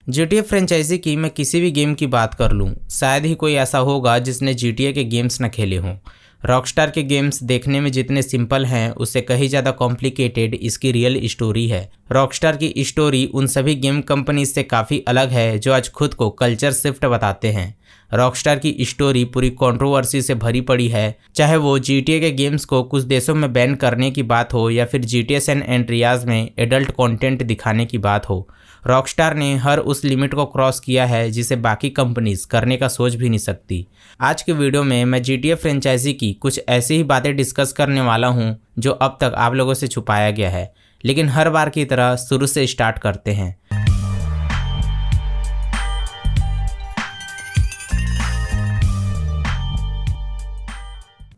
GTA franchise की मैं किसी भी गेम की बात कर लूँ, शायद ही कोई ऐसा होगा जिसने GTA के गेम्स न खेले हों। रॉकस्टार के गेम्स देखने में जितने सिंपल हैं, उससे कहीं ज़्यादा कॉम्प्लिकेटेड इसकी रियल स्टोरी है। रॉकस्टार की स्टोरी उन सभी गेम कंपनीज से काफ़ी अलग है जो आज खुद को कल्चर शिफ्ट बताते हैं। रॉकस्टार की स्टोरी पूरी कंट्रोवर्सी से भरी पड़ी है, चाहे वो GTA के गेम्स को कुछ देशों में बैन करने की बात हो या फिर GTA सैन एंड्रियास में एडल्ट कंटेंट दिखाने की बात हो। रॉकस्टार ने हर उस लिमिट को क्रॉस किया है जिसे बाकी कंपनीज करने का सोच भी नहीं सकती। आज के वीडियो में मैं GTA फ्रेंचाइजी की कुछ ऐसी ही बातें डिस्कस करने वाला हूं जो अब तक आप लोगों से छुपाया गया है, लेकिन हर बार की तरह शुरू से स्टार्ट करते हैं।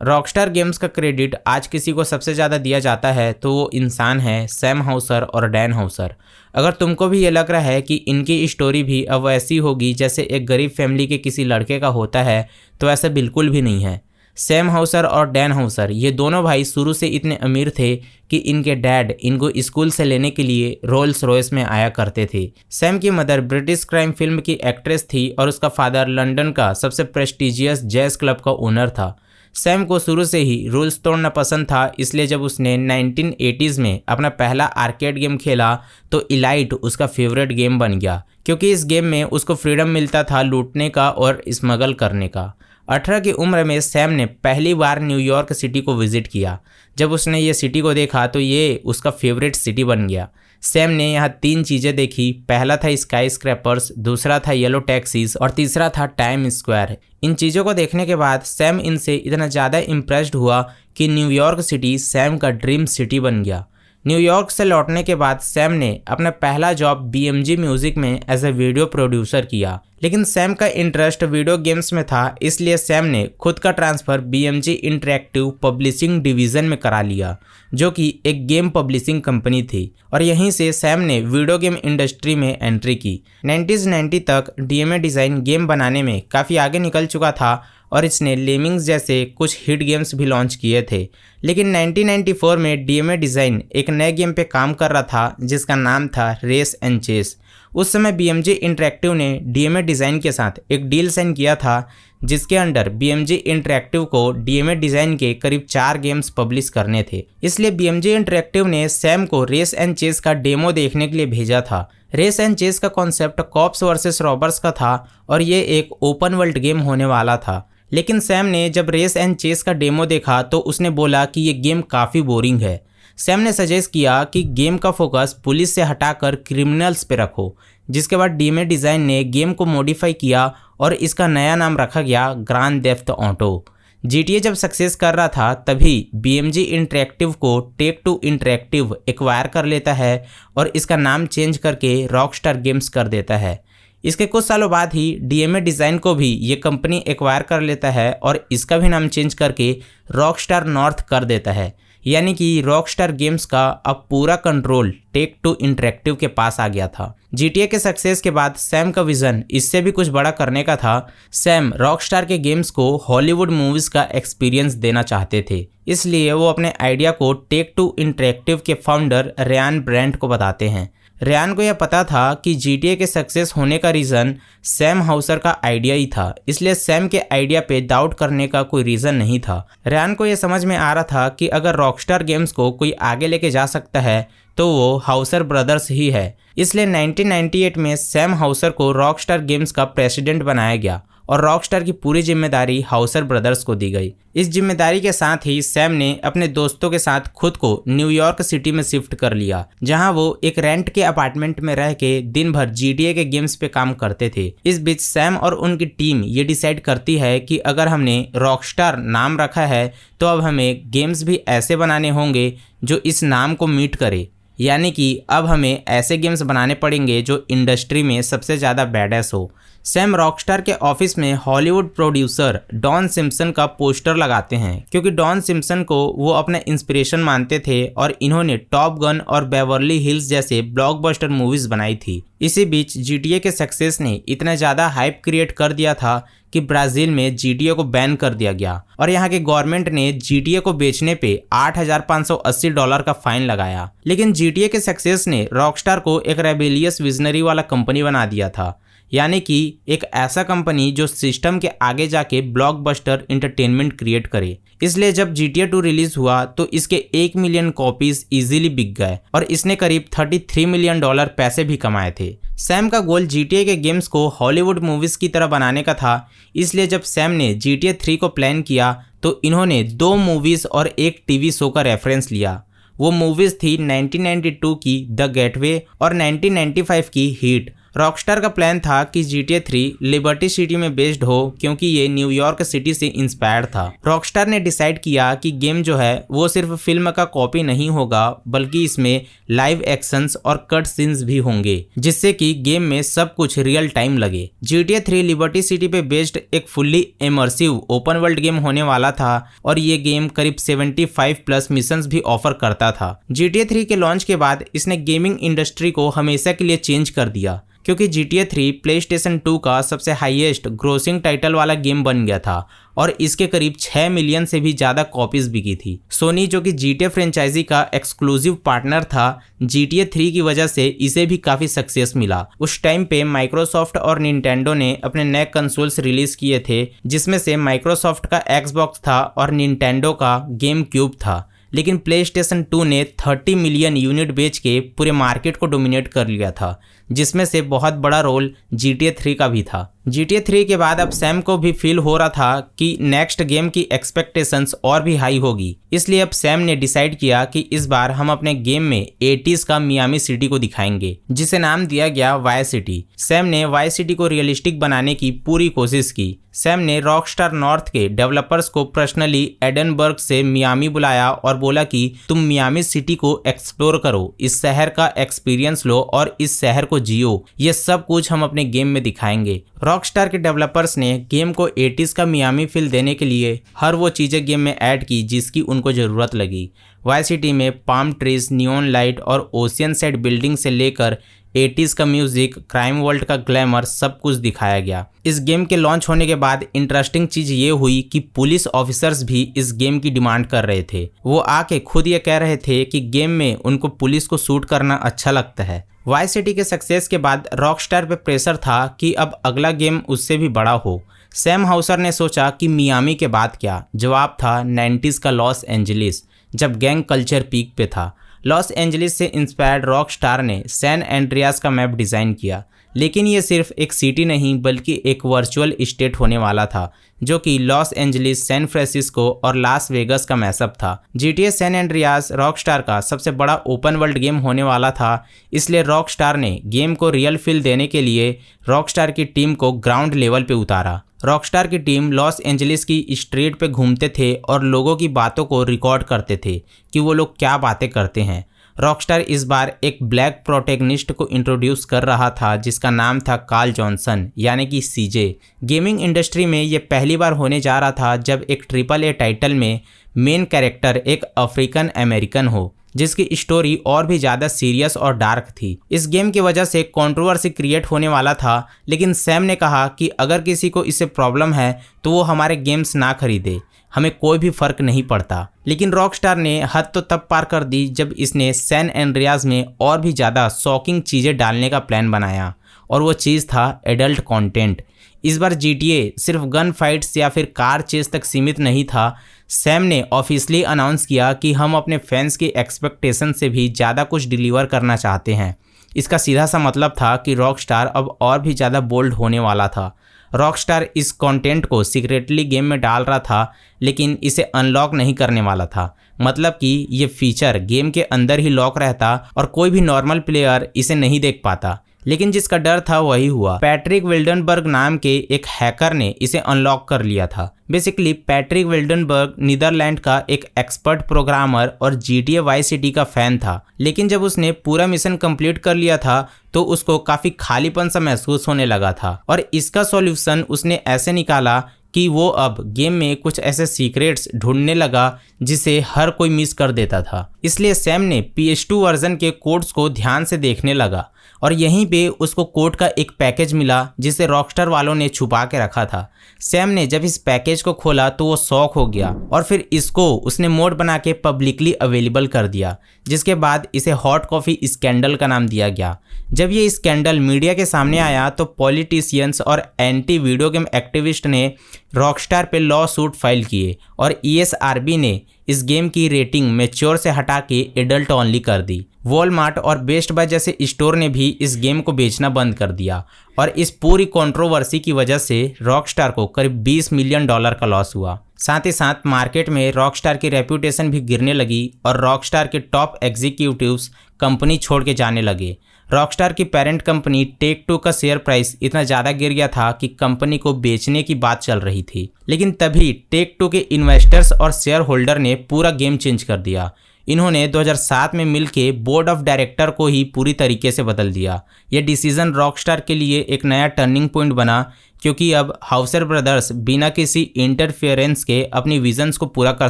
रॉकस्टार गेम्स का क्रेडिट आज किसी को सबसे ज़्यादा दिया जाता है तो वो इंसान है सैम हाउसर और डैन हाउसर। अगर तुमको भी ये लग रहा है कि इनकी स्टोरी भी अब वैसी होगी जैसे एक गरीब फैमिली के किसी लड़के का होता है, तो ऐसा बिल्कुल भी नहीं है। सैम हाउसर और डैन हाउसर ये दोनों भाई शुरू से इतने अमीर थे कि इनके डैड इनको स्कूल से लेने के लिए रोल्स रॉयस में आया करते थे। सैम की मदर ब्रिटिश क्राइम फिल्म की एक्ट्रेस थी और उसका फादर लंदन का सबसे प्रेस्टिजियस जैज क्लब का ओनर था। सैम को शुरू से ही रूल्स तोड़ना पसंद था, इसलिए जब उसने 1980s में अपना पहला आर्केड गेम खेला तो इलाइट उसका फेवरेट गेम बन गया, क्योंकि इस गेम में उसको फ्रीडम मिलता था लूटने का और स्मगल करने का। 18 की उम्र में सैम ने पहली बार न्यूयॉर्क सिटी को विजिट किया। जब उसने ये सिटी को देखा तो ये उसका फेवरेट सिटी बन गया। सैम ने यहाँ 3 चीज़ें देखी। पहला था स्काई स्क्रैपर्स, दूसरा था येलो टैक्सीज और तीसरा था टाइम स्क्वायर। इन चीज़ों को देखने के बाद सैम इनसे इतना ज़्यादा इम्प्रेस्ड हुआ कि न्यूयॉर्क सिटी सैम का ड्रीम सिटी बन गया। न्यूयॉर्क से लौटने के बाद सैम ने अपना पहला जॉब BMG म्यूजिक में एज ए वीडियो प्रोड्यूसर किया, लेकिन सैम का इंटरेस्ट वीडियो गेम्स में था, इसलिए सैम ने खुद का transfer BMG interactive publishing division में करा लिया, जो कि एक गेम पब्लिशिंग कंपनी थी, और यहीं से सैम ने वीडियो गेम इंडस्ट्री में एंट्री की। 1990 तक DMA डिज़ाइन गेम बनाने में काफ़ी आगे निकल चुका था और इसने लेमिंग्स जैसे कुछ हिट गेम्स भी लॉन्च किए थे। लेकिन 1994 में DMA डिज़ाइन एक नए गेम पे काम कर रहा था जिसका नाम था रेस एंड चेस। उस समय BMG इंटरैक्टिव ने DMA डिज़ाइन के साथ एक डील साइन किया था, जिसके अंडर BMG इंटरैक्टिव को DMA डिज़ाइन के करीब 4 गेम्स पब्लिश करने थे। इसलिए BMG इंटरैक्टिव ने सैम को रेस एंड चेस का डेमो देखने के लिए भेजा था। रेस एंड चेस का कॉन्सेप्ट कॉप्स वर्सेस रॉबर्स का था और ये एक ओपन वर्ल्ड गेम होने वाला था। लेकिन सैम ने जब रेस एंड चेस का डेमो देखा तो उसने बोला कि ये गेम काफ़ी बोरिंग है। सैम ने सजेस्ट किया कि गेम का फोकस पुलिस से हटाकर क्रिमिनल्स पे रखो, जिसके बाद DMA डिज़ाइन ने गेम को मॉडिफाई किया और इसका नया नाम रखा गया ग्रैंड थेफ्ट ऑटो। GTA जब सक्सेस कर रहा था तभी BMG इंटरैक्टिव को टेक-2 इंटरैक्टिव एक्वायर कर लेता है और इसका नाम चेंज करके रॉकस्टार गेम्स कर देता है। इसके कुछ सालों बाद ही DMA डिज़ाइन को भी ये कंपनी एक्वायर कर लेता है और इसका भी नाम चेंज करके रॉकस्टार नॉर्थ कर देता है, यानी कि रॉकस्टार गेम्स का अब पूरा कंट्रोल टेक-2 इंटरैक्टिव के पास आ गया था। GTA के सक्सेस के बाद सैम का विज़न इससे भी कुछ बड़ा करने का था। सैम रॉकस्टार के गेम्स को हॉलीवुड मूवीज़ का एक्सपीरियंस देना चाहते थे, इसलिए वो अपने आइडिया को टेक-2 इंटरैक्टिव के फाउंडर रियान ब्रेंट को बताते हैं। रियान को यह पता था कि GTA के सक्सेस होने का रीज़न सैम हाउसर का आइडिया ही था, इसलिए सैम के आइडिया पे डाउट करने का कोई रीज़न नहीं था। रियान को यह समझ में आ रहा था कि अगर रॉकस्टार गेम्स को कोई आगे लेके जा सकता है तो वो हाउसर ब्रदर्स ही है। इसलिए 1998 में सैम हाउसर को रॉकस्टार गेम्स का प्रेसिडेंट बनाया गया और रॉकस्टार की पूरी जिम्मेदारी हाउसर ब्रदर्स को दी गई। इस जिम्मेदारी के साथ ही सैम ने अपने दोस्तों के साथ खुद को न्यूयॉर्क सिटी में शिफ्ट कर लिया, जहां वो एक रेंट के अपार्टमेंट में रह के दिन भर GTA के गेम्स पे काम करते थे। इस बीच सैम और उनकी टीम ये डिसाइड करती है कि अगर हमने रॉकस्टार नाम रखा है तो अब हमें गेम्स भी ऐसे बनाने होंगे जो इस नाम को मीट करे, यानी कि अब हमें ऐसे गेम्स बनाने पड़ेंगे जो इंडस्ट्री में सबसे ज़्यादा बैडएस हो। सैम रॉकस्टार के ऑफिस में हॉलीवुड प्रोड्यूसर डॉन सिम्पसन का पोस्टर लगाते हैं क्योंकि डॉन सिम्पसन को वो अपना इंस्पिरेशन मानते थे और इन्होंने टॉप गन और बेवर्ली हिल्स जैसे ब्लॉकबस्टर मूवीज बनाई थी। इसी बीच GTA के सक्सेस ने इतना ज़्यादा हाइप क्रिएट कर दिया था कि ब्राज़ील में GTA को बैन कर दिया गया और यहाँ के गवर्नमेंट ने GTA को बेचने पे $8,580 का फाइन लगाया। लेकिन GTA के सक्सेस ने रॉकस्टार को एक रेबेलियस विजनरी वाला कंपनी बना दिया था, यानी कि एक ऐसा कंपनी जो सिस्टम के आगे जाके ब्लॉकबस्टर एंटरटेनमेंट क्रिएट करे। इसलिए जब GTA 2 रिलीज हुआ तो इसके 1 मिलियन कॉपीज इजीली बिक गए और इसने करीब $33 मिलियन पैसे भी कमाए थे। सैम का गोल GTA के गेम्स को हॉलीवुड मूवीज की तरह बनाने का था, इसलिए जब सैम ने GTA 3 को प्लान किया तो इन्होंने 2 मूवीज और एक टीवी शो का रेफरेंस लिया। वो मूवीज थी 1992 की द गेटवे और 1995 की हीट। रॉकस्टार का प्लान था कि GTA 3 लिबर्टी सिटी में बेस्ड हो क्योंकि ये न्यूयॉर्क सिटी से इंस्पायर्ड था। रॉकस्टार ने डिसाइड किया कि गेम जो है वो सिर्फ फिल्म का कॉपी नहीं होगा बल्कि इसमें लाइव एक्शंस और कट सीन्स भी होंगे जिससे कि गेम में सब कुछ रियल टाइम लगे। GTA 3 लिबर्टी सिटी पे बेस्ड एक fully immersive open world game होने वाला था और ये गेम करीब 75 प्लस मिशंस भी ऑफर करता था। GTA 3 के लॉन्च के बाद इसने गेमिंग इंडस्ट्री को हमेशा के लिए चेंज कर दिया क्योंकि GTA 3 PlayStation 2 का सबसे हाईएस्ट ग्रोसिंग टाइटल वाला गेम बन गया था और इसके करीब 6 मिलियन से भी ज़्यादा कॉपीज बिकी थी। सोनी जो कि GTA फ्रेंचाइजी का एक्सक्लूसिव पार्टनर था, GTA 3 की वजह से इसे भी काफ़ी सक्सेस मिला। उस टाइम पे माइक्रोसॉफ्ट और निंटेंडो ने अपने नए कंसोल्स रिलीज किए थे जिसमें से माइक्रोसॉफ्ट का Xbox था और निंटेंडो का गेम क्यूब था। लेकिन PlayStation 2 ने 30 मिलियन यूनिट बेच के पूरे मार्केट को डोमिनेट कर लिया था, जिसमें से बहुत बड़ा रोल GTA 3 का भी था। GTA 3 के बाद अब सैम को भी फील हो रहा था कि नेक्स्ट गेम की एक्सपेक्टेशंस और भी हाई होगी, इसलिए अब सैम ने डिसाइड किया कि इस बार हम अपने गेम में 80s का मियामी सिटी को दिखाएंगे, जिसे नाम दिया गया वाइस सिटी। सैम ने वाइस सिटी को रियलिस्टिक बनाने की पूरी कोशिश की। सैम ने रॉकस्टार नॉर्थ के डेवलपर्स को पर्सनली एडनबर्ग से मियामी बुलाया और बोला कि तुम मियामी सिटी को एक्सप्लोर करो, इस शहर का एक्सपीरियंस लो और इस शहर को जियो। ये सब कुछ हम अपने गेम में दिखाएंगे। रॉकस्टार के डेवलपर्स ने गेम को 80s का मियामी फील देने के लिए हर वो चीज़ें गेम में ऐड की जिसकी उनको ज़रूरत लगी। वाइस सिटी में पाम ट्रीज, नियॉन लाइट और ओशियन साइड बिल्डिंग से लेकर 80s का म्यूजिक, क्राइम वर्ल्ड का ग्लैमर सब कुछ दिखाया गया। इस गेम के लॉन्च होने के बाद इंटरेस्टिंग चीज़ ये हुई कि पुलिस ऑफिसर्स भी इस गेम की डिमांड कर रहे थे। वो आके खुद ये कह रहे थे कि गेम में उनको पुलिस को शूट करना अच्छा लगता है। वाइस सिटी के सक्सेस के बाद रॉकस्टार पे प्रेशर था कि अब अगला गेम उससे भी बड़ा हो। सैम हाउसर ने सोचा कि मियामी के बाद क्या? जवाब था 90s का लॉस एंजलिस, जब गैंग कल्चर पीक पे था। लॉस एंजलिस से इंस्पायर्ड रॉकस्टार ने सैन एंड्रियास का मैप डिज़ाइन किया, लेकिन ये सिर्फ एक सिटी नहीं बल्कि एक वर्चुअल स्टेट होने वाला था जो कि लॉस एंजलिस, सैन फ्रांसिस्को और लास वेगस का मैसअप था। GTA सैन एंड्रियास रॉकस्टार का सबसे बड़ा ओपन वर्ल्ड गेम होने वाला था, इसलिए रॉकस्टार ने गेम को रियल फील देने के लिए रॉकस्टार की टीम को ग्राउंड लेवल पे उतारा। रॉकस्टार की टीम लॉस एंजलिस की स्ट्रीट पे घूमते थे और लोगों की बातों को रिकॉर्ड करते थे कि वो लोग क्या बातें करते हैं। रॉकस्टार इस बार एक ब्लैक प्रोटैगनिस्ट को इंट्रोड्यूस कर रहा था जिसका नाम था कार्ल जॉनसन यानी कि CJ। गेमिंग इंडस्ट्री में ये पहली बार होने जा रहा था जब एक AAA टाइटल में मेन कैरेक्टर एक अफ्रीकन अमेरिकन हो जिसकी स्टोरी और भी ज़्यादा सीरियस और डार्क थी। इस गेम की वजह से कंट्रोवर्सी क्रिएट होने वाला था, लेकिन सैम ने कहा कि अगर किसी को इससे प्रॉब्लम है तो वो हमारे गेम्स ना खरीदे, हमें कोई भी फर्क नहीं पड़ता। लेकिन रॉकस्टार ने हद तो तब पार कर दी जब इसने सैन एंड्रियास में और भी ज़्यादा शॉकिंग चीज़ें डालने का प्लान बनाया और वो चीज़ था एडल्ट कंटेंट। इस बार GTA सिर्फ गन फाइट्स या फिर कार चेस तक सीमित नहीं था। सैम ने ऑफिशियली अनाउंस किया कि हम अपने फैंस की एक्सपेक्टेशन से भी ज़्यादा कुछ डिलीवर करना चाहते हैं। इसका सीधा सा मतलब था कि रॉकस्टार अब और भी ज़्यादा बोल्ड होने वाला था। रॉकस्टार इस कंटेंट को सीक्रेटली गेम में डाल रहा था, लेकिन इसे अनलॉक नहीं करने वाला था। मतलब कि ये फीचर गेम के अंदर ही लॉक रहता और कोई भी नॉर्मल प्लेयर इसे नहीं देख पाता। लेकिन जिसका डर था वही हुआ। पैट्रिक विल्डनबर्ग नाम के एक हैकर ने इसे अनलॉक कर लिया था। बेसिकली पैट्रिक विल्डनबर्ग नीदरलैंड का एक एक्सपर्ट प्रोग्रामर और GTA वाइस सिटी का फैन था, लेकिन जब उसने पूरा मिशन कंप्लीट कर लिया था तो उसको काफी खालीपन सा महसूस होने लगा था और इसका सॉल्यूशन उसने ऐसे निकाला कि वो अब गेम में कुछ ऐसे सीक्रेट्स ढूंढने लगा जिसे हर कोई मिस कर देता था। इसलिए सैम ने PS2 वर्जन के कोड्स को ध्यान से देखने लगा और यहीं पे उसको कोड का एक पैकेज मिला जिसे रॉकस्टार वालों ने छुपा के रखा था। सैम ने जब इस पैकेज को खोला तो वो शॉक हो गया और फिर इसको उसने मोड बना के पब्लिकली अवेलेबल कर दिया, जिसके बाद इसे हॉट कॉफ़ी स्कैंडल का नाम दिया गया। जब ये स्कैंडल मीडिया के सामने आया तो पॉलिटिशियंस और एंटी वीडियो गेम एक्टिविस्ट ने रॉकस्टार पे लॉ सूट फाइल किए और ESRB ने इस गेम की रेटिंग मैच्योर से हटा के एडल्ट ओनली कर दी। वॉलमार्ट और बेस्ट बाय जैसे स्टोर ने भी इस गेम को बेचना बंद कर दिया और इस पूरी कंट्रोवर्सी की वजह से रॉकस्टार को करीब $20 मिलियन का लॉस हुआ। साथ ही साथ मार्केट में रॉकस्टार की रेप्यूटेशन भी गिरने लगी और रॉकस्टार के टॉप एग्जीक्यूटिव्स कंपनी छोड़ के जाने लगे। रॉकस्टार की पेरेंट कंपनी टेक टू का शेयर प्राइस इतना ज़्यादा गिर गया था कि कंपनी को बेचने की बात चल रही थी, लेकिन तभी टेक टू के इन्वेस्टर्स और शेयर होल्डर ने पूरा गेम चेंज कर दिया। इन्होंने 2007 में मिलके बोर्ड ऑफ डायरेक्टर को ही पूरी तरीके से बदल दिया। यह डिसीजन रॉकस्टार के लिए एक नया टर्निंग पॉइंट बना, क्योंकि अब हाउसर ब्रदर्स बिना किसी इंटरफेरेंस के अपनी विजन्स को पूरा कर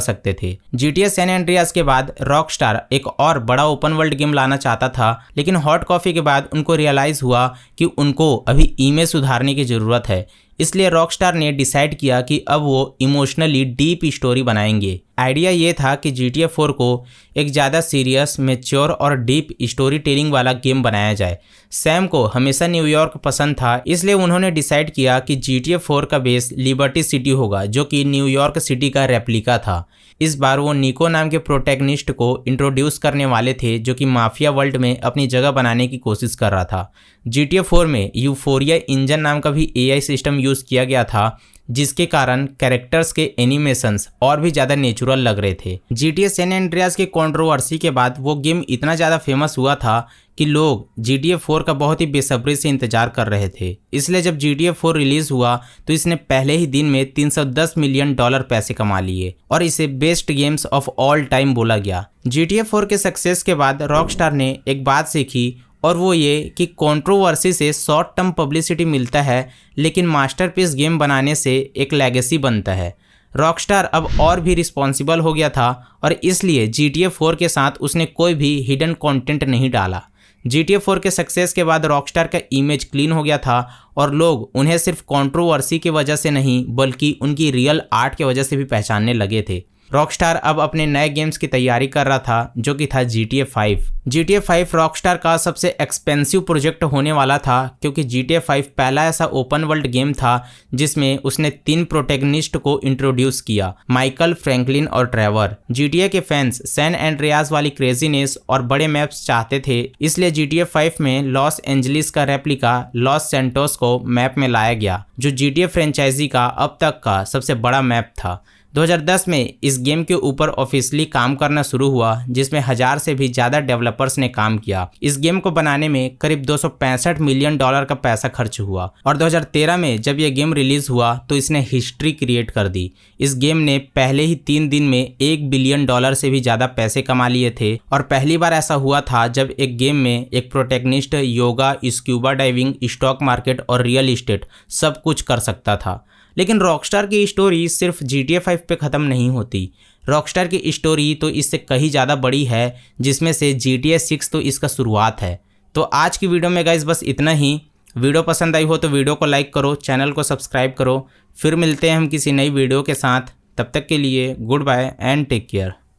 सकते थे। GTA सैन एंड्रियास के बाद रॉकस्टार एक और बड़ा ओपन वर्ल्ड गेम लाना चाहता था, लेकिन हॉट कॉफ़ी के बाद उनको रियलाइज़ हुआ कि उनको अभी इमेज सुधारने की ज़रूरत है। इसलिए रॉकस्टार ने डिसाइड किया कि अब वो इमोशनली डीप स्टोरी बनाएंगे। आइडिया ये था कि GTA 4 को एक ज़्यादा सीरियस, मैच्योर और डीप स्टोरी टेलिंग वाला गेम बनाया जाए। सैम को हमेशा न्यूयॉर्क पसंद था, इसलिए उन्होंने डिसाइड किया कि GTA 4 का बेस लिबर्टी सिटी होगा, जो कि न्यूयॉर्क सिटी का रेप्लिका था। इस बार वो निको नाम के प्रोटैगनिस्ट को इंट्रोड्यूस करने वाले थे, जो कि माफिया वर्ल्ड में अपनी जगह बनाने की कोशिश कर रहा था। GTA 4 में यूफोरिया इंजन नाम का भी AI सिस्टम यूज़ किया गया था, जिसके कारण कैरेक्टर्स के एनिमेशंस और भी ज़्यादा नेचुरल लग रहे थे। GTA सैन एंड्रियास की कंट्रोवर्सी के बाद वो गेम इतना ज़्यादा फेमस हुआ था कि लोग GTA 4 का बहुत ही बेसब्री से इंतजार कर रहे थे। इसलिए जब GTA 4 रिलीज़ हुआ तो इसने पहले ही दिन में $310 मिलियन पैसे कमा लिए और इसे best games of all time बोला गया। GTA 4 के सक्सेस के बाद रॉकस्टार ने एक बात सीखी, और वो ये कि कंट्रोवर्सी से शॉर्ट टर्म पब्लिसिटी मिलता है, लेकिन मास्टरपीस गेम बनाने से एक लेगेसी बनता है। रॉकस्टार अब और भी रिस्पॉन्सिबल हो गया था और इसलिए GTA 4 के साथ उसने कोई भी हिडन कंटेंट नहीं डाला। GTA 4 के सक्सेस के बाद रॉकस्टार का इमेज क्लीन हो गया था और लोग उन्हें सिर्फ कंट्रोवर्सी की वजह से नहीं, बल्कि उनकी रियल आर्ट की वजह से भी पहचानने लगे थे। रॉकस्टार अब अपने नए गेम्स की तैयारी कर रहा था, जो कि था GTA 5। GTA 5 रॉकस्टार का सबसे एक्सपेंसिव प्रोजेक्ट होने वाला था, क्योंकि GTA 5 पहला ऐसा ओपन वर्ल्ड गेम था जिसमें उसने 3 प्रोटैगनिस्ट को इंट्रोड्यूस किया, माइकल, फ्रैंकलिन और ट्रेवर। GTA के फैंस सैन एंड्रियास वाली क्रेजीनेस और बड़े मैप्स चाहते थे, इसलिए GTA 5 में लॉस एंजलिस का रेप्लिका लॉस सैंटोस को मैप में लाया गया, जो GTA फ्रेंचाइजी का अब तक का सबसे बड़ा मैप था। 2010 में इस गेम के ऊपर ऑफिशियली काम करना शुरू हुआ, जिसमें 1000 से भी ज़्यादा डेवलपर्स ने काम किया। इस गेम को बनाने में करीब $265 मिलियन का पैसा खर्च हुआ और 2013 में जब यह गेम रिलीज़ हुआ तो इसने हिस्ट्री क्रिएट कर दी। इस गेम ने पहले ही 3 दिन में $1 बिलियन से भी ज़्यादा पैसे कमा लिए थे और पहली बार ऐसा हुआ था जब एक गेम में एक protagonist yoga, scuba diving, stock market और रियल इस्टेट सब कुछ कर सकता था। लेकिन रॉकस्टार की स्टोरी सिर्फ GTA 5 पे ख़त्म नहीं होती। रॉकस्टार की स्टोरी तो इससे कहीं ज़्यादा बड़ी है, जिसमें से GTA 6 तो इसका शुरुआत है। तो आज की वीडियो में गाइस बस इतना ही। वीडियो पसंद आई हो तो वीडियो को लाइक करो, चैनल को सब्सक्राइब करो। फिर मिलते हैं हम किसी नई वीडियो के साथ। तब तक के लिए goodbye and take care.